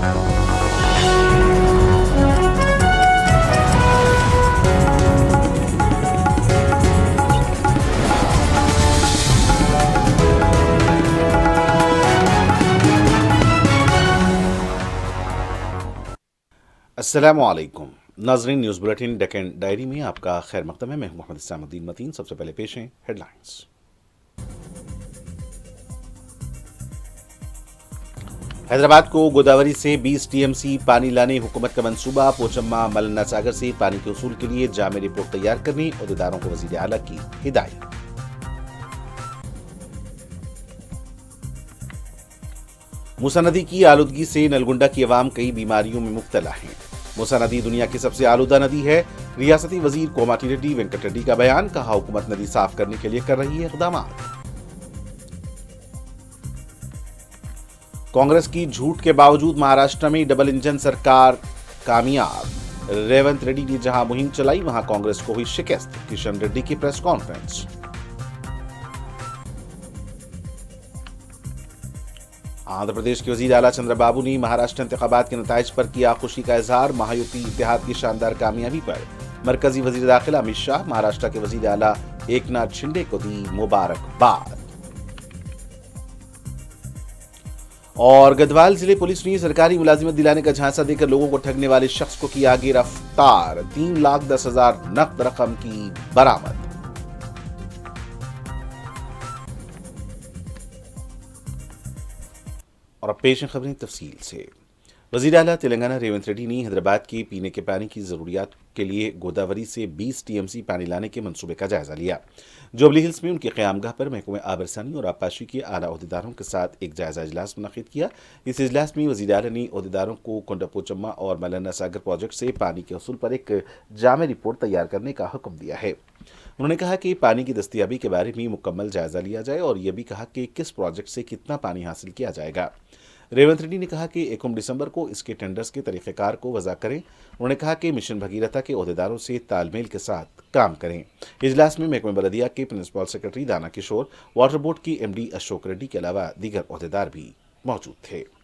अस्सलामुअलैकुम नाजरीन, news bulletin Deccan diary में आपका खैर मकदम है। मैं मोहम्मद इस्लामुद्दीन मतीन। सबसे पहले पेश हैं हेडलाइंस। हैदराबाद को गोदावरी से 20 टीएमसी पानी लाने हुकूमत का मंसूबा। पोचम्मा मलन्ना सागर से पानी के उसूल के लिए जामे रिपोर्ट तैयार करने अहदेदारों को वजीर आला की हिदायत। मूसा नदी की आलूदगी से नलगुंडा की अवाम कई बीमारियों में मुब्तला है। मूसा नदी दुनिया की सबसे आलूदा नदी है। रियासती वजीर कोमाटी रेड्डी वेंकट रेड्डी का बयान। कहा, हुकूमत नदी साफ करने के लिए कर रही है इकदाम। कांग्रेस की झूठ के बावजूद महाराष्ट्र में डबल इंजन सरकार कामयाब। रेवंत रेड्डी ने जहां मुहिम चलाई वहां कांग्रेस को हुई शिकस्त। किशन रेड्डी की प्रेस कॉन्फ्रेंस। आंध्र प्रदेश के वजीर आला चंद्रबाबू ने महाराष्ट्र इंतखाबात के नताइज पर किया खुशी का इजहार। महायुति इत्तेहाद की शानदार कामयाबी पर मरकजी वजीर दाखिला अमित शाह महाराष्ट्र के वजीर आला एकनाथ शिंदे को दी मुबारकबाद। और गढ़वाल जिले पुलिस ने सरकारी मुलाजिमत दिलाने का झांसा देकर लोगों को ठगने वाले शख्स को किया गिरफ्तार। 3,10,000 नकद रकम की बरामद। और अब पेश हैं खबरें तफसील से। वज़ीर आला तेलंगाना रेवंत रेड्डी ने हैदराबाद के पीने के पानी की ज़रूरियात के लिए गोदावरी से 20 टीएमसी पानी लाने के मंसूबे का जायजा लिया। जुबली हिल्स में उनकी क़यामगाह पर महकमे आबरसानी और आबपाशी के आला अहदेदारों के साथ एक जायजा इजलास मुनक़िद किया। इस इजलास में वज़ीर आला ने अहदेदारों को कोंडापोचम्मा और मलन्ना सागर प्रोजेक्ट से पानी के उसूल पर एक जामे रिपोर्ट तैयार करने का हुक्म दिया है। उन्होंने कहा कि पानी की दस्तयाबी के बारे में मुकम्मल जायजा लिया जाए और यह भी कहा कि किस प्रोजेक्ट से कितना पानी हासिल किया जाएगा। रेवंत रेड्डी ने कहा कि 1 दिसंबर को इसके टेंडर्स के तरीक़ेकार को वज़ा करें। उन्होंने कहा कि मिशन भगीरथा के अहदेदारों से तालमेल के साथ काम करें। इजलास में महकमे बलदिया के प्रिंसिपल सेक्रेटरी दाना किशोर, वाटर बोर्ड की एमडी अशोक रेड्डी के अलावा दीगर अहदेदार भी मौजूद थे।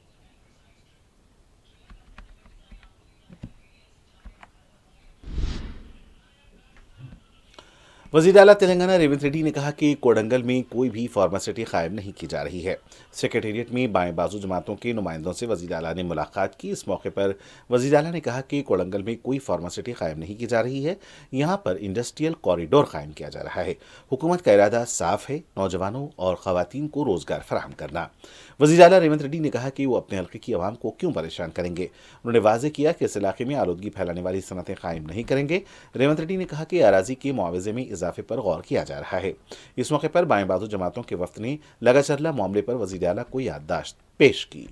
वज़ीर आला तेलंगाना रेवंत रेड्डी ने कहा कि कोडंगल में कोई भी फार्मासिटी कायम नहीं की जा रही है। सेक्रेटेरिएट में बाएं बाजू जमातों के नुमाइंदों से वज़ीर आला ने मुलाकात की। इस मौके पर वज़ीर आला ने कहा कि कोडंगल में कोई फार्मासिटी कायम नहीं की जा रही है। यहाँ पर इंडस्ट्रियल कॉरिडोर कायम किया जा रहा है। हुकूमत का इरादा साफ है, नौजवानों और ख़वातीन को रोज़गार फराहम करना। वज़ीर आला रेवंत रेड्डी ने कहा कि वो अपने हल्के की आवाम को क्यों परेशान करेंगे। उन्होंने वाज़ेह किया कि इस इलाके में आलूदगी फैलाने वाली सनतें कायम नहीं करेंगे। रेवंत रेड्डी ने कहा कि अराजी के मुआवजे में इजाफे पर गौर किया जा रहा है। इस मौके पर बाएं बाजू जमातों के वफ्द ने लगाचरला मामले पर वज़ीर आला को याददाश्त पेश की।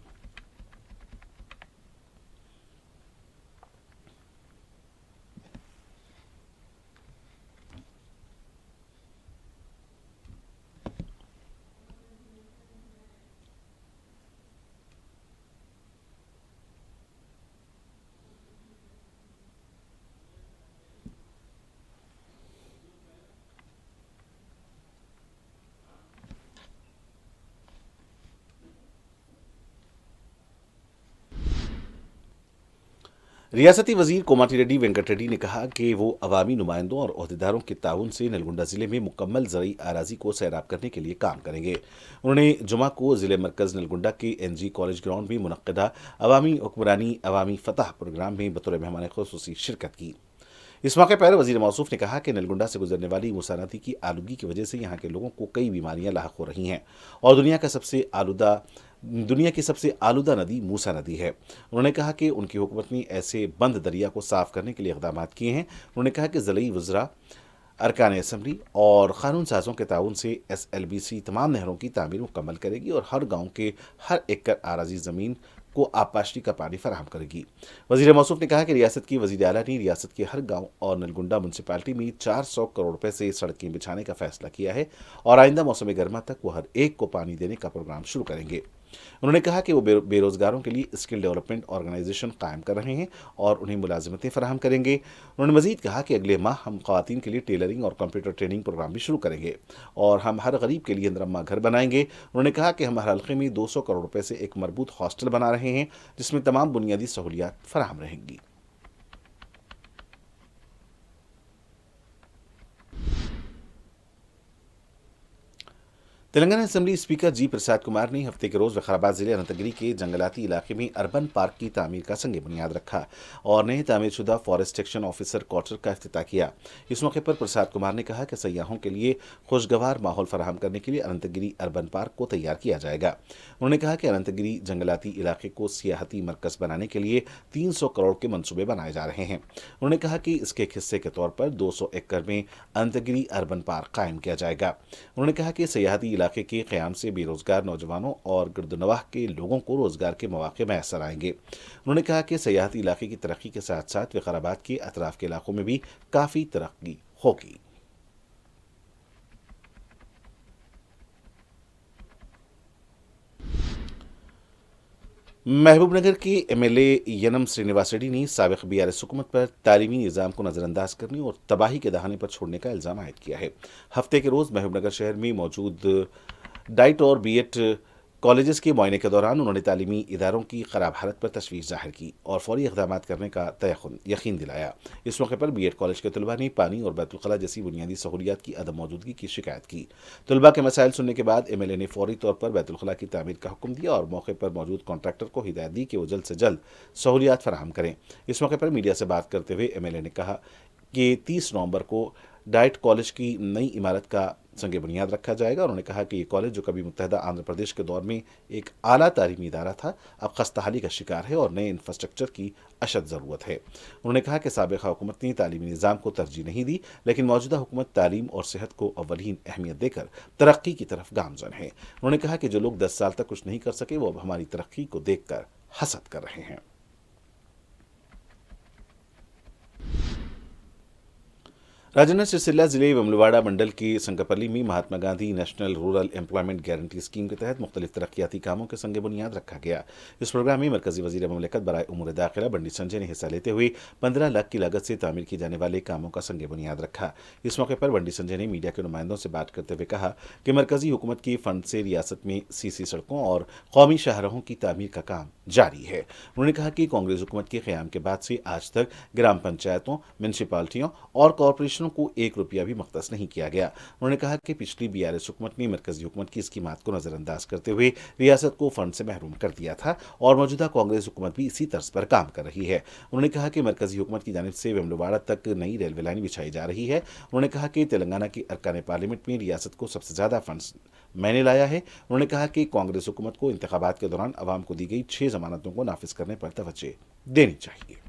रियासती वजीर कोमाटी रेड्डी वेंकट रेड्डी ने कहा कि वो अवामी नुमाइंदों और अहदेदारों के ताउन से नलगुंडा जिले में मुकम्मल ज़रई आराजी को सैराब करने के लिए काम करेंगे। उन्होंने जुमा को ज़िले मरकज़ नलगुंडा के NG कॉलेज ग्राउंड में मुनक्किदा अवामी हुक्मरानी अवामी फतह प्रोग्राम में बतौर मेहमान खुसूसी शिरकत की। इस मौके पर वजीर मौसूफ ने कहा कि नलगुंडा से गुजरने वाली मूसा नदी की आलूगी की वजह से यहाँ के लोगों को कई बीमारियां लाहक हो रही हैं और दुनिया की सबसे आलूदा नदी मूसा नदी है। उन्होंने कहा कि उनकी हुकूमत ने ऐसे बंद दरिया को साफ करने के लिए इक़दाम किए हैं। उन्होंने कहा कि ज़िलई वज़रा, अरकान असम्बली और क़ानून साज़ों के ताउन से SLBC तमाम नहरों की तामीर मुकम्मल करेगी और हर गाँव के हर एकड़ आराजी ज़मीन को आबपाशी का पानी फराहम करेगी। वज़ीर मौसूफ ने कहा कि रियासत की वज़ीर आला ने रियासत के हर गांव और नलगुंडा म्यूनसिपालिटी में 400 करोड़ रुपए से सड़कें बिछाने का फैसला किया है और आइंदा मौसम गर्मा तक वो हर एक को पानी देने का प्रोग्राम शुरू करेंगे। انہوں نے کہا کہ وہ بے روزگاروں کے لیے اسکل ڈیولپمنٹ آرگنائزیشن قائم کر رہے ہیں اور انہیں ملازمتیں فراہم کریں گے۔ انہوں نے مزید کہا کہ اگلے ماہ ہم خواتین کے لیے ٹیلرنگ اور کمپیوٹر ٹریننگ پروگرام بھی شروع کریں گے اور ہم ہر غریب کے لیے اندرما گھر بنائیں گے۔ انہوں نے کہا کہ ہم ہر حلقے میں 200 کروڑ روپے سے ایک مربوط ہاسٹل بنا رہے ہیں جس میں تمام بنیادی سہولیات فراہم رہیں گی۔ تلنگانہ اسمبلی اسپیکر جی پرساد کمار نے ہفتے کے روز وقار آباد ضلع اننت گیری کے جنگلاتی علاقے میں اربن پارک کی تعمیر کا سنگ بنیاد رکھا اور نئے تعمیر شدہ فارسٹ ایکشن آفیسر کوارٹر کا افتتاح کیا۔ اس موقع پر پرساد کمار نے کہا کہ سیاحوں کے لیے خوشگوار ماحول فراہم کرنے کے لیے اننت گیری اربن پارک کو تیار کیا جائے گا۔ انہوں نے کہا کہ اننت گیری جنگلاتی علاقے کو سیاحتی مرکز بنانے کے لیے 300 کروڑ کے منصوبے بنائے جا رہے ہیں۔ انہوں نے کہا کہ اس کے ایک حصے کے طور پر 200 ایکڑ میں اننت گیری اربن پارک قائم کیا جائے گا۔ انہوں نے کہا کہ سیاحتی علاقے کے قیام سے بے روزگار نوجوانوں اور گرد و نواح کے لوگوں کو روزگار کے مواقع میسر آئیں گے۔ انہوں نے کہا کہ سیاحتی علاقے کی ترقی کے ساتھ ساتھ وقار آباد کے اطراف کے علاقوں میں بھی کافی ترقی ہوگی۔ محبوب نگر کے M L A Yennam Srinivas Reddy نے سابق BRS حکومت پر تعلیمی نظام کو نظر انداز کرنے اور تباہی کے دہانے پر چھوڑنے کا الزام عائد کیا ہے۔ ہفتے کے روز محبوب نگر شہر میں موجود ڈائٹ اور B.Ed کالجز کے معائنے کے دوران انہوں نے تعلیمی اداروں کی خراب حالت پر تشویش ظاہر کی اور فوری اقدامات کرنے کا یقین دلایا۔ اس موقع پر B.Ed کالج کے طلباء نے پانی اور بیت الخلاء جیسی بنیادی سہولیات کی عدم موجودگی کی شکایت کی۔ طلباء کے مسائل سننے کے بعد ایم ایل اے نے فوری طور پر بیت الخلاء کی تعمیر کا حکم دیا اور موقع پر موجود کانٹریکٹر کو ہدایت دی کہ وہ جلد سے جلد سہولیات فراہم کریں۔ اس موقع پر میڈیا سے بات کرتے ہوئے ایم ایل اے نے کہا کہ 30 نومبر کو ڈائٹ کالج کی نئی عمارت کا سنگ بنیاد رکھا جائے گا۔ انہوں نے کہا کہ یہ کالج جو کبھی متحدہ آندھرا پردیش کے دور میں ایک اعلیٰ تعلیمی ادارہ تھا اب خستہ حالی کا شکار ہے اور نئے انفراسٹرکچر کی اشد ضرورت ہے۔ انہوں نے کہا کہ سابقہ حکومت نے تعلیمی نظام کو ترجیح نہیں دی لیکن موجودہ حکومت تعلیم اور صحت کو اولین اہمیت دے کر ترقی کی طرف گامزن ہے۔ انہوں نے کہا کہ جو لوگ 10 سال تک کچھ نہیں کر سکے وہ اب ہماری ترقی کو دیکھ کر حسد کر رہے ہیں۔ راجندر سرسیلا ضلع وملواڑہ منڈل کے سنگاپلی میں Mahatma Gandhi national rural employment guarantee scheme کے تحت مختلف ترقیاتی کاموں کے سنگ بنیاد رکھا گیا۔ اس پروگرام میں مرکزی وزیر مملکت برائے امور داخلہ بنڈی سنجے نے حصہ لیتے ہوئے 15 لاکھ کی لاگت سے تعمیر کی جانے والے کاموں کا سنگ بنیاد رکھا۔ اس موقع پر بنڈی سنجے نے میڈیا کے نمائندوں سے بات کرتے ہوئے کہا کہ مرکزی حکومت کے فنڈ سے ریاست میں CC سڑکوں اور قومی شاہراہوں کی تعمیر کا کام جاری ہے۔ انہوں نے کہا کہ کانگریس حکومت کے قیام کے بعد سے آج تک گرام پنچایتوں، میونسپلٹیوں اور کارپوریشنوں کو 1 روپیہ بھی مختص نہیں کیا گیا۔ انہوں نے کہا کہ پچھلی BRS حکومت نے مرکزی حکومت کی اسکیمات کو نظر انداز کرتے ہوئے ریاست کو فنڈ سے محروم کر دیا تھا اور موجودہ کانگریس حکومت بھی اسی طرز پر کام کر رہی ہے۔ انہوں نے کہا کہ مرکزی حکومت کی جانب سے ویملواڑہ تک نئی ریلوے لائن بچھائی جا رہی ہے۔ انہوں نے کہا کہ تلنگانہ کے ارکان پارلیمنٹ میں ریاست کو سب سے زیادہ فنڈز میں نے لایا ہے۔ انہوں نے کہا کہ کانگریس حکومت کو انتخابات کے دوران عوام کو دی گئی 6 ضمانتوں کو نافذ کرنے پر توجہ دینی چاہیے۔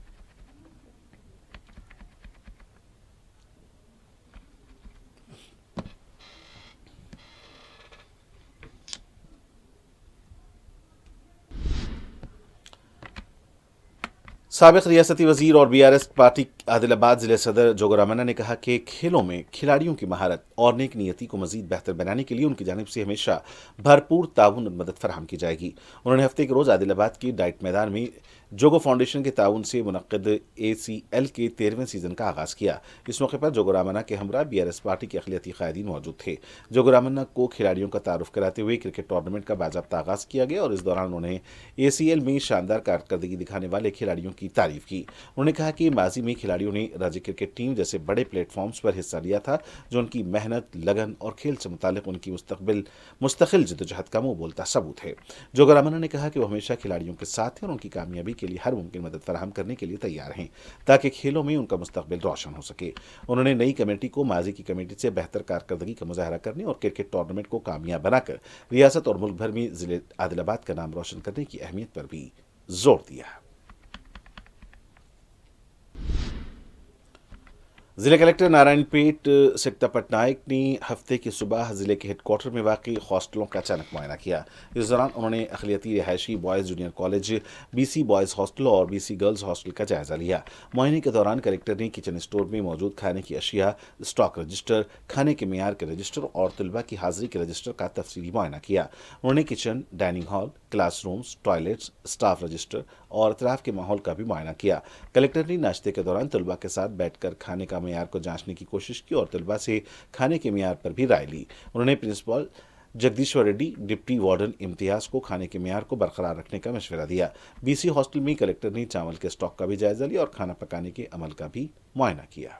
سابق ریاستی وزیر اور BRS پارٹی عادل آباد ضلع صدر جوگو رامنا نے کہا کہ کھیلوں میں کھلاڑیوں کی مہارت اور نیک نیتی کو مزید بہتر بنانے کے لیے ان کی جانب سے ہمیشہ بھرپور تعاون اور مدد فراہم کی جائے گی۔ انہوں نے ہفتے کے روز عادل آباد کی ڈائٹ میدان میں جوگو فاؤنڈیشن کے تعاون سے منعقد ACL کے 13ویں سیزن کا آغاز کیا۔ اس موقع پر جوگو رامنا کے ہمراہ BRS پارٹی کے اقلیتی قائدین موجود تھے۔ جوگو رامنا کو کھلاڑیوں کا تعارف کراتے ہوئے کرکٹ ٹورنامنٹ کا باضابطہ آغاز کیا گیا اور اس دوران انہوں نے ACL میں شاندار کارکردگی دکھانے والے کھلاڑیوں کی تعریف کی۔ انہوں نے کہا کہ ماضی میں کھلاڑیوں نے راجیہ کرکٹ ٹیم جیسے بڑے پلیٹ فارمز پر حصہ لیا تھا جو ان کی محنت، لگن اور کھیل سے متعلق ان کی مستقل جدوجہد کا منہ بولتا ثبوت ہے۔ جوگو رامنا نے کہا کہ وہ ہمیشہ کھلاڑیوں کے ساتھ ہیں اور ان کی کامیابی کے لیے ہر ممکن مدد فراہم کرنے کے لیے تیار ہیں تاکہ کھیلوں میں ان کا مستقبل روشن ہو سکے۔ انہوں نے نئی کمیٹی کو ماضی کی کمیٹی سے بہتر کارکردگی کا مظاہرہ کرنے اور کرکٹ ٹورنامنٹ کو کامیاب بنا کر ریاست اور ملک بھر میں ضلع عادل آباد کا نام روشن کرنے کی اہمیت پر بھی زور دیا۔ ضلع کلکٹر نارائن پیٹ سکتا پٹنائک نے ہفتے کی صبح ضلع کے ہیڈ کوارٹر میں واقع ہاسٹلوں کا اچانک معائنہ کیا۔ اس دوران انہوں نے اقلیتی رہائشی boys junior college, B C boys hostel اور بی سی گرلز ہاسٹل کا جائزہ لیا۔ معائنے کے دوران کلکٹر نے کچن اسٹور میں موجود کھانے کی اشیاء، اسٹاک رجسٹر، کھانے کے معیار کے رجسٹر اور طلبہ کی حاضری کے رجسٹر کا تفصیلی معائنہ کیا۔ انہوں نے kitchen, dining hall, class rooms, toilets, staff register اور اطراف کے ماحول کا بھی معائنہ کیا۔ کلکٹر نے ناشتے کے دوران طلبہ کے ساتھ بیٹھ کر کھانے کا معیار کو جانچنے کی کوشش کی اور طلبہ سے کھانے کے معیار پر بھی رائے لی۔ انہوں نے پرنسپل جگدیشور ریڈی، ڈپٹی وارڈن امتیاز کو کھانے کے معیار کو برقرار رکھنے کا مشورہ دیا۔ بی سی ہاسٹل میں کلکٹر نے چاول کے اسٹاک کا بھی جائزہ لیا اور کھانا پکانے کے عمل کا بھی معائنہ کیا۔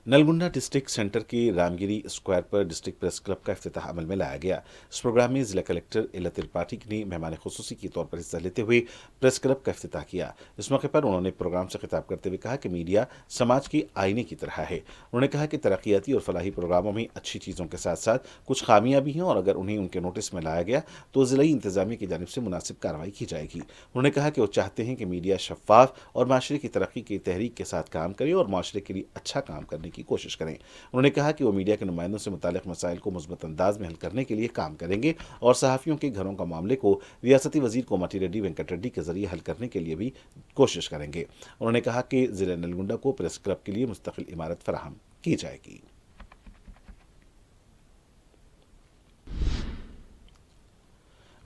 نلگنڈا ڈسٹرکٹ سینٹر کے رامگیری اسکوائر پر ڈسٹرکٹ پریس کلب کا افتتاح عمل میں لایا گیا۔ اس پروگرام میں ضلع کلکٹر ایلا ترپاٹھی نے مہمان خصوصی کے طور پر حصہ لیتے ہوئے پریس کلب کا افتتاح کیا۔ اس موقع پر انہوں نے پروگرام سے خطاب کرتے ہوئے کہا کہ میڈیا سماج کے آئینے کی طرح ہے۔ انہوں نے کہا کہ ترقیاتی اور فلاحی پروگراموں میں اچھی چیزوں کے ساتھ ساتھ کچھ خامیاں بھی ہیں اور اگر انہیں ان کے نوٹس میں لایا گیا تو ضلعی انتظامیہ کی جانب سے مناسب کارروائی کی جائے گی۔ انہوں نے کہا کہ وہ چاہتے ہیں کہ میڈیا شفاف اور معاشرے کی ترقی کی تحریک کے ساتھ کام کرے اور معاشرے کے لیے اچھا کام کرنے کی کوشش کریں۔ انہوں نے کہا کہ وہ میڈیا کے نمائندوں سے متعلق مسائل کو مثبت انداز میں حل کرنے کے لیے کام کریں گے اور صحافیوں کے گھروں کا معاملے کو ریاستی وزیر کوماٹی ریڈی وینکٹ ریڈی کے ذریعے حل کرنے کے لیے بھی کوشش کریں گے۔ انہوں نے کہا کہ ضلع نلگنڈا کو پریس کلب کے لیے مستقل عمارت فراہم کی جائے گی۔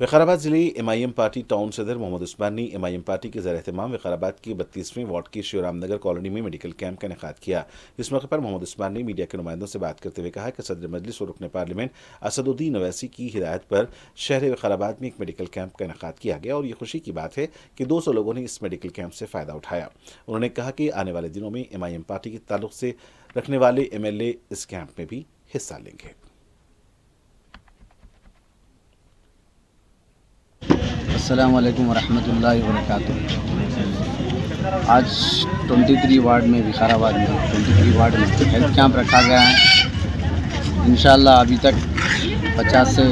وقار آباد ضلع M I M party town صدر محمد عثمان نے ایم آئی ایم پارٹی کے زیر اہتمام وقار آباد کی 32ویں وارڈ کی شیورام نگر کالونی میں میڈیکل کیمپ کا انعقاد کیا۔ اس موقع پر محمد عثمان نے میڈیا کے نمائندوں سے بات کرتے ہوئے کہا کہ صدر مجلس اور رکن پارلیمنٹ اسد الدین اویسی کی ہدایت پر شہر وقار آباد میں ایک میڈیکل کیمپ کا انعقاد کیا گیا اور یہ خوشی کی بات ہے کہ 200 لوگوں نے اس میڈیکل کیمپ سے فائدہ اٹھایا۔ انہوں نے کہا کہ آنے والے دنوں میں ایم آئی ایم پارٹی کے تعلق سے رکھنے والے ایم ایل اے اس کیمپ میں بھی حصہ لیں گے۔ السلام علیکم ورحمۃ اللہ وبرکاتہ۔ آج 23 وارڈ میں وقار آباد میں 23 وارڈ میں ہیلتھ کیمپ رکھا گیا ہے۔ انشاءاللہ ابھی تک 50 سے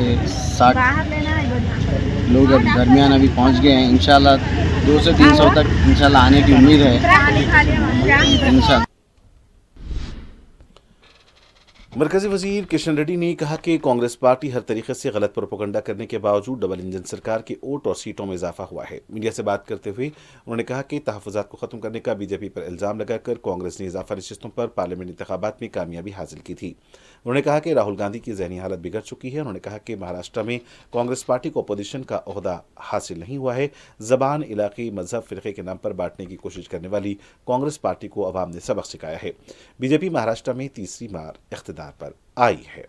60 لوگ درمیان ابھی پہنچ گئے ہیں۔ انشاءاللہ 200 سے 300 تک انشاءاللہ آنے کی امید ہے انشاءاللہ۔ مرکزی وزیر کشن ریڈی نے کہا کہ کانگریس پارٹی ہر طریقے سے غلط پروپیگنڈا کرنے کے باوجود ڈبل انجن سرکار کے ووٹ اور سیٹوں میں اضافہ ہوا ہے۔ میڈیا سے بات کرتے ہوئے انہوں نے کہا کہ تحفظات کو ختم کرنے کا بی جے پی پر الزام لگا کر کانگریس نے اضافہ نشستوں پر پارلیمنٹ انتخابات میں کامیابی حاصل کی تھی۔ انہوں نے کہا کہ راہل گاندھی کی ذہنی حالت بگڑ چکی ہے۔ انہوں نے کہا کہ مہاراشٹر میں کانگریس پارٹی کو اپوزیشن کا عہدہ حاصل نہیں ہوا ہے۔ زبان، علاقے، مذہب، فرقے کے نام پر بانٹنے کی کوشش کرنے والی کانگریس پارٹی کو عوام نے سبق سکھایا ہے۔ بی جے پی مہاراشٹر میں تیسری بار اقتدار پر آئی ہے۔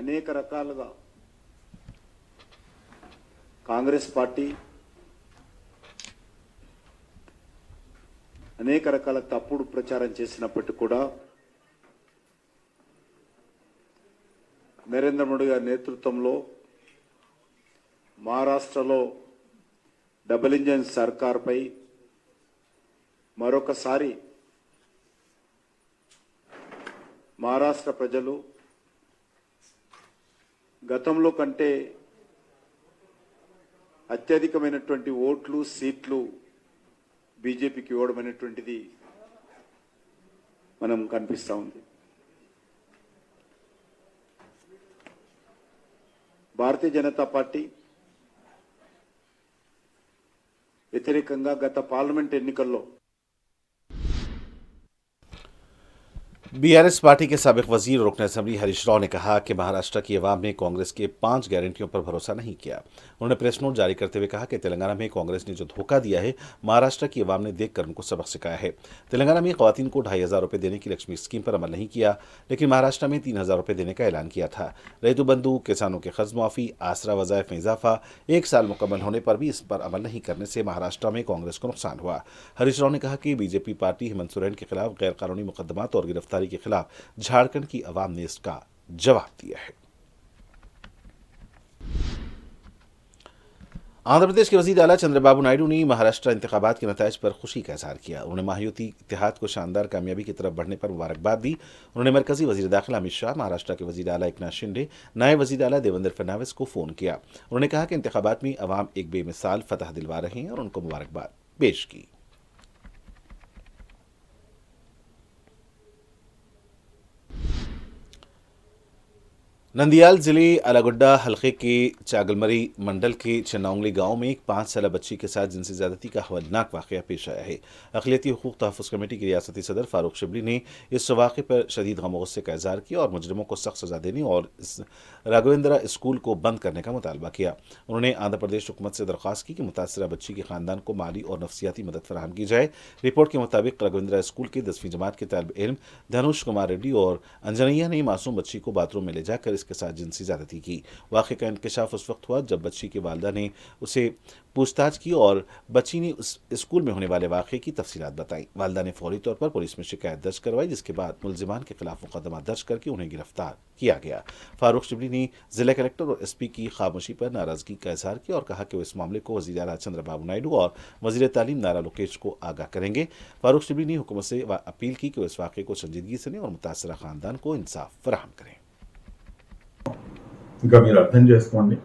అనేక రకాలుగా కాంగ్రెస్ పార్టీ అనేక రకాల తప్పుడు ప్రచారం చేసినప్పటికీ కూడా నరేంద్ర మోడీ గారి నేతృత్వంలో మహారాష్ట్రలో డబుల్ ఇంజన్ సర్కార్పై మరొకసారి మహారాష్ట్ర ప్రజలు గతంలో కంటే అత్యధికమైనటువంటి ఓట్లు, సీట్లు బీజేపీకి ఇవ్వడం అనేటువంటిది మనం కనిపిస్తూ ఉంది। భారతీయ జనతా పార్టీ వ్యతిరేకంగా గత పార్లమెంట్ ఎన్నికల్లో BRS पार्टी के साबिक वजीर और रुकन असम्बली हरीश राव ने कहा कि महाराष्ट्र की अवाम ने कांग्रेस के 5 गारंटियों पर भरोसा नहीं किया। उन्होंने प्रेस नोट जारी करते हुए कहा कि तेलंगाना में कांग्रेस ने जो धोखा दिया है, महाराष्ट्र की अवाम ने देखकर उनको सबक सिखाया है। तेलंगाना में खवातीन को 2500 रुपये देने की लक्ष्मी स्कीम पर अमल नहीं किया, लेकिन महाराष्ट्र में 3000 रुपये देने का ऐलान किया था। रैतु बंधु, किसानों के कर्ज माफी, आसरा वज़ाइफ में इजाफा, 1 साल मुकम्मल होने पर भी इस पर अमल नहीं करने से महाराष्ट्र में कांग्रेस को नुकसान हुआ। हरीश राव ने कहा कि बीजेपी पार्टी हेमंत सोरेन के खिलाफ गैर कानूनी मुकदमात और गिरफ्तारी के खिलाफ झारखंड की अवाम ने इसका जवाब दिया है। आंध्र प्रदेश के वज़ीर आला चंद्रबाबू नायडू ने महाराष्ट्र इंतखाबात के नताइज पर खुशी का इजहार किया। उन्होंने महायुति इत्तेहाद को शानदार कामयाबी की तरफ बढ़ने पर मुबारकबाद दी। उन्होंने मरकजी वज़ीर दाखिला अमित शाह, महाराष्ट्र के वज़ीर आला एकनाथ शिंदे, नायब वज़ीर आला देवेंद्र फडणवीस को फ़ोन किया। उन्होंने कहा कि इंतखाबात में अवाम एक बेमिसाल फतह दिलवा रहे हैं और उनको मुबारकबाद पेश की। नंदियाल जिले अलागुड्डा हलके के चागलमरी मंडल के चन्नाउंगली गांव में एक 5 साला बच्ची के साथ जिनसी ज्यादती का हौलनाक वाकया पेश आया है। अक़लियती हुकूक तहफ़्फ़ुज़ कमेटी के रियासती सदर फारूक शिबली ने इस वाक़े पर शदीद गम और गुस्से का इज़हार किया और मुजरिमों को सख्त सज़ा देने और इस राघवेंद्रा स्कूल को बंद करने का मुतालबा किया। उन्होंने आंध्र प्रदेश हुकूमत से दरख्वास्त की कि मुतासरा बच्ची के ख़ानदान को माली और नफसियाती मदद फराहम की जाए। रिपोर्ट के मुताबिक राघवेंद्रा स्कूल के 10वीं जमात के तालिब इल्म धनुष कुमार रेड्डी और अंजनैया ने मासूम बच्ची को बाथरूम में ले जाकर इसके साथ जिनसी ज्यादती की। वाक़े का इंकशाफ उस वक्त हुआ जब बच्ची की वालिदा ने उसे पूछताछ की और बच्ची ने उस स्कूल में होने वाले वाक़े की तफसीलात बताई। वालिदा ने फौरी तौर पर पुलिस में शिकायत दर्ज करवाई, जिसके बाद मुलजिमान के खिलाफ मुकदमा दर्ज करके उन्हें गिरफ्तार किया गया। फारूक शिबली ने जिला कलेक्टर और एसपी की खामोशी पर नाराजगी का इजहार किया और कहा कि वो इस मामले को वज़ीर आला चंद्रबाबू नायडू और वज़ीर तालीम नारा लोकेश को आगाह करेंगे। फारूक शिबली ने हुकूमत से अपील की कि वो इस वाक़े को संजीदगी से लें और मुतासरा ख़ानदान को इंसाफ फराहम करें। ఇంకా మీరు అర్థం చేసుకోండి,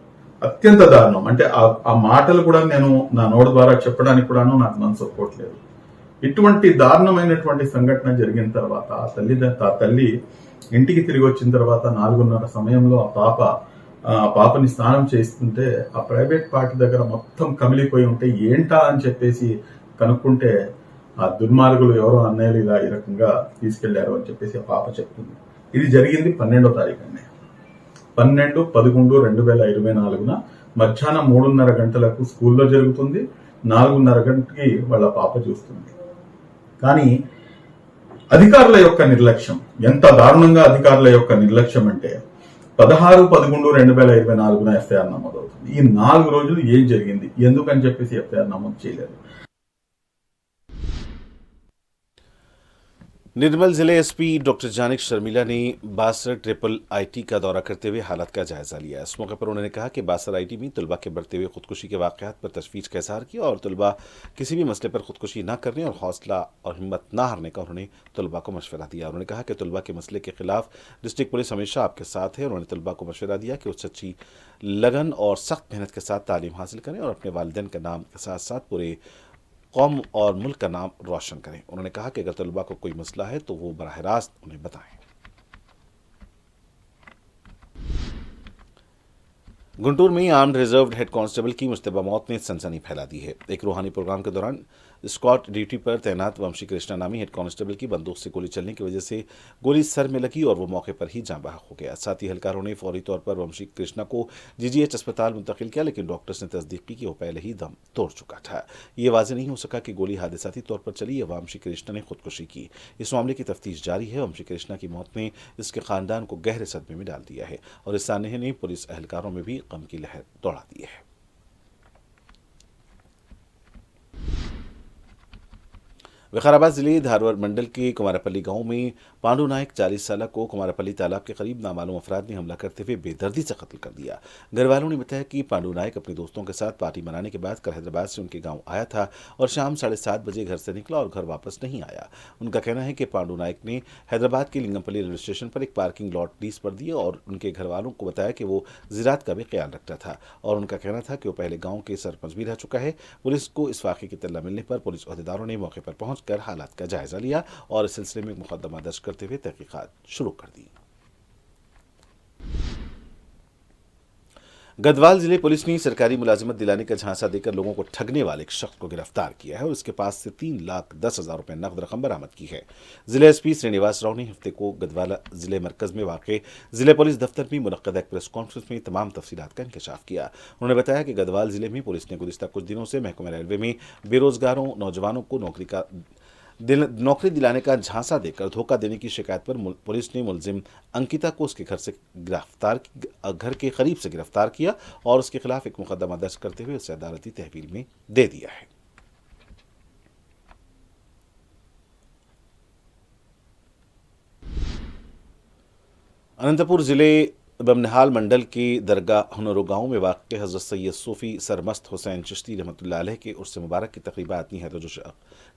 అత్యంత దారుణం. అంటే ఆ మాటలు కూడా నేను నా నోటి ద్వారా చెప్పడానికి కూడాను నాకు మనసు ఒప్పుకోవట్లేదు. ఇటువంటి దారుణమైనటువంటి సంఘటన జరిగిన తర్వాత ఆ తల్లి ఇంటికి తిరిగి వచ్చిన తర్వాత 4:30 సమయంలో ఆ పాపని స్నానం చేస్తుంటే ఆ ప్రైవేట్ పార్టీ దగ్గర మొత్తం కమిలిపోయి ఉంటే ఏంటా అని చెప్పేసి కనుక్కుంటే ఆ దుర్మార్గులు ఎవరో అన్నయ్యలు ఇలా ఈ రకంగా తీసుకెళ్లారు అని చెప్పేసి ఆ పాప చెప్తుంది. ఇది జరిగింది 12వ తారీఖునే, 12/11/2024 మధ్యాహ్నం 3:30 గంటలకు స్కూల్లో జరుగుతుంది. 4:30 గంటకి వాళ్ళ పాప చూస్తుంది. కానీ అధికారుల యొక్క నిర్లక్ష్యం ఎంత దారుణంగా అధికారుల యొక్క నిర్లక్ష్యం అంటే 16/11/2024 ఎఫ్ఐఆర్ నమోదవుతుంది. ఈ 4 రోజులు ఏం జరిగింది, ఎందుకని చెప్పేసి ఎఫ్ఐఆర్ నమోదు చేయలేదు. निर्मल जिले एसपी डॉक्टर जानिक शर्मिला ने बासर ट्रिपल आईटी का दौरा करते हुए हालात का जायजा लिया। इस मौके पर उन्होंने कहा कि बासर आईटी में तलबा के बढ़ते हुए खुदकुशी के वाक़यात पर तशवीश का इज़हार किया और तलबा किसी भी मसले पर खुदकुशी न करने और हौसला और हिम्मत न हारने का उन्होंने तलबा को मशवरा दिया। उन्होंने कहा कि तलबा के मसले के खिलाफ डिस्ट्रिक्ट पुलिस हमेशा आपके साथ है। उन्होंने तलबा को मशवरा दिया कि वो सच्ची लगन और सख्त मेहनत के साथ तालीम हासिल करें और अपने वालिदैन के नाम के साथ साथ पूरे कौम और मुल्क का नाम रोशन करें। उन्होंने कहा कि अगर तलबा को कोई मसला है तो वो बराह रास्त उन्हें बताएं। गुंटूर में आर्म्ड रिजर्व हेड कांस्टेबल की मुश्तबा मौत ने सनसनी फैला दी है। एक रूहानी प्रोग्राम के दौरान स्कॉट ड्यूटी पर तैनात वंशी कृष्णा नामी हेड कांस्टेबल की बंदूक से गोली चलने की वजह से गोली सर में लगी और वो मौके पर ही जाँ बहक हो गया। साथ ही एहलकारों ने फौरी तौर पर वंशी कृष्णा को जीजीएच अस्पताल मुंतकिल किया, लेकिन डॉक्टर्स ने तस्दीक की कि वो पहले ही दम तोड़ चुका था। ये वाज़ेह नहीं हो सका कि गोली हादसाती तौर पर चली या वंशी कृष्णा ने खुदकुशी की। इस मामले की तफ्तीश जारी है। वंशी कृष्णा की मौत ने इसके खानदान को गहरे सदमे में डाल दिया है और इस सानहे ने पुलिस एहलकारों में भी गम की लहर दौड़ा दी है। विकाराबाद जिले धारवर मंडल के कुमारपल्ली गांव में पांडु नायक 40 साल को कुमारपल्ली तालाब के करीब नामालूम अफराद ने हमला करते हुए बेदर्दी से कत्ल कर दिया। घर वालों ने बताया कि पांडु नायक अपने दोस्तों के साथ पार्टी मनाने के बाद कल हैदराबाद से उनके गांव आया था और शाम 7:30 बजे घर से निकला और घर वापस नहीं आया। उनका कहना है कि पांडु नायक ने हैदराबाद के लिंगमपल्ली रेलवे स्टेशन पर एक पार्किंग लॉट लीज पर दिए और उनके घर वालों को बताया कि वो ज़रात का भी ख्याल रखता था और उनका कहना था कि वो पहले गाँव के सरपंच भी रह चुका है। पुलिस को इस वाक़े की तल्ला मिलने पर पुलिस अहदेदारों ने मौके पर पहुंचकर हालात का जायजा लिया और इस सिलसिले में मुकदमा दर्ज करते हुए तहकीकात शुरू कर दी। गढ़वाल जिले पुलिस ने सरकारी मुलाजिमत दिलाने का झांसा देकर लोगों को ठगने वाले एक शख्स को गिरफ्तार किया है और उसके पास से 3,10,000 रुपए नकद रकम बरामद की है। जिला एसपी श्रीनिवास राव ने हफ्ते को गढ़वाल जिले मरकज में वाक़े जिले पुलिस दफ्तर में मुनक्कद एक प्रेस कॉन्फ्रेंस में तमाम तफसीलात का इंकशाफ किया। उन्होंने बताया कि गढ़वाल जिले में पुलिस ने गुज़िश्ता कुछ दिनों से महकमा रेलवे में बेरोजगारों नौजवानों को नौकरी दिलाने का झांसा देकर धोखा देने की शिकायत पर पुलिस ने मुलजिम अंकिता को उसके घर के करीब से गिरफ्तार किया और उसके खिलाफ एक मुकदमा दर्ज करते हुए उसे अदालती तहवील में दे दिया है। अनंतपुर जिले बमनहाल मंडल के दरगाह हुनरो गांव में वाक़ हज़रत सैयद सूफ़ी सरमस्त हुसैन चिश्ती रहमतुल्लाह अलैह के उर्स मुबारक की तक़रीबात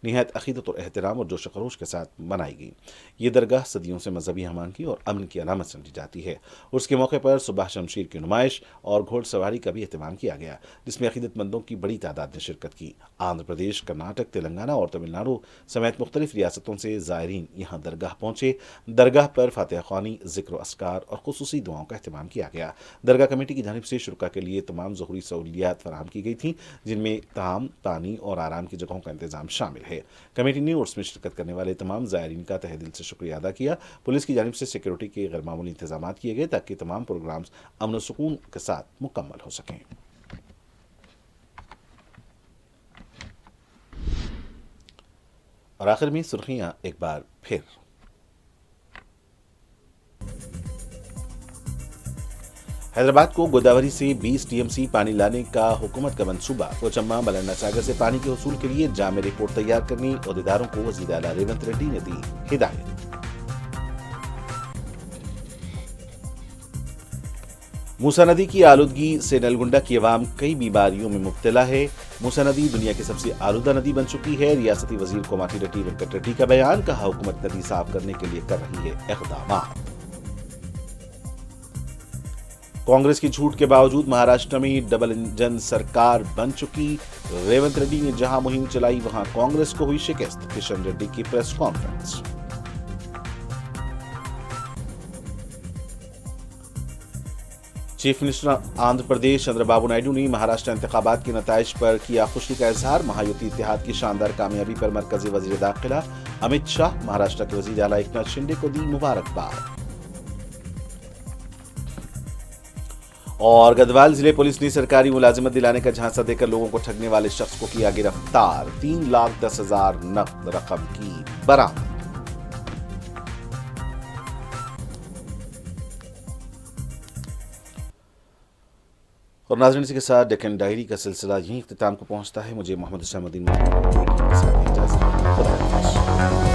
निहायत अक़ीदत और एहतराम और जोश खरोश के साथ मनाई गई। ये दरगाह सदियों से मजहबी हमायगी और अमन की अलामत समझी जाती है। उर्स के मौके पर सुबह शमशीर की नुमाइश और घोड़सवारी का भी अहतमाम किया गया, जिसमें अक़ीदतमंदों की बड़ी तादाद ने शिरकत की। आंध्र प्रदेश, कर्नाटक, तेलंगाना और तमिलनाडु समेत मुख्तलिफ रियासतों से ज़ायरीन यहाँ दरगाह पहुँचे। दरगाह पर फातिहा ख़्वानी, ज़िक्र अस्कार और खुसूसी दुआओं का अहतमाम किया गया। दरगाह कमेटी की जानिब से शुरका के लिए तमाम ज़रूरी सहूलियात फराहम की गई थी, जिनमें ताम, पानी और आराम की जगहों का इंतजाम शामिल है। कमेटी ने उर्स में शिरकत करने वाले तमाम ज़ायरीन का तहे दिल से शुक्रिया अदा किया। पुलिस की जानिब से सिक्योरिटी के गैर मामूली इंतजाम किए गए ताकि तमाम प्रोग्राम अमन और सुकून के साथ मुकम्मल हो सकें। और आखिर में सुर्खियां एक बार फिर। हैदराबाद को गोदावरी से 20 टीएमसी पानी लाने का हुकूमत का मंसूबा। कोचम्मा मलन्ना सागर से पानी के वसूल के लिए जामे रिपोर्ट तैयार करने अहदेदारों को वज़ीर आला रेवंत रेड्डी ने दी हिदायत। मूसा नदी की आलूदगी से नलगुंडा की अवाम कई बीमारियों में मुब्तला है। मूसा नदी दुनिया की सबसे आलूदा नदी बन चुकी है। रियासती वजीर कोमाटिरेड्डी वेंकट रेड्डी का बयान, कहा हुकूमत नदी साफ करने के लिए कर रही है इक़दाम। कांग्रेस की झूठ के बावजूद महाराष्ट्र में डबल इंजन सरकार बन चुकी। रेवंत रेड्डी ने जहां मुहिम चलाई वहां कांग्रेस को हुई शिकस्त। किशन रेड्डी की press conference. Chief minister Andhra Pradesh Chandrababu Naidu ने महाराष्ट्र इंतखाबात के नताइज पर किया खुशी का इजहार। महायुति इत्तेहाद की शानदार कामयाबी पर मरकजी वजीर दाखिला अमित शाह महाराष्ट्र के वजीर आला एकनाथ शिंदे को दी मुबारकबाद। और गढ़वाल जिले पुलिस ने सरकारी मुलाजिमत दिलाने का झांसा देकर लोगों को ठगने वाले शख्स को किया गिरफ्तार। 3,10,000 नकद रकम की बरामद। और नाज़रीन, इसी के साथ डेक्कन डायरी का सिलसिला यहीं इख्तिताम को पहुंचता है। मुझे मोहम्मद हुसैन उद्दीन के साथ इजाज़त। खुदा हाफ़िज़।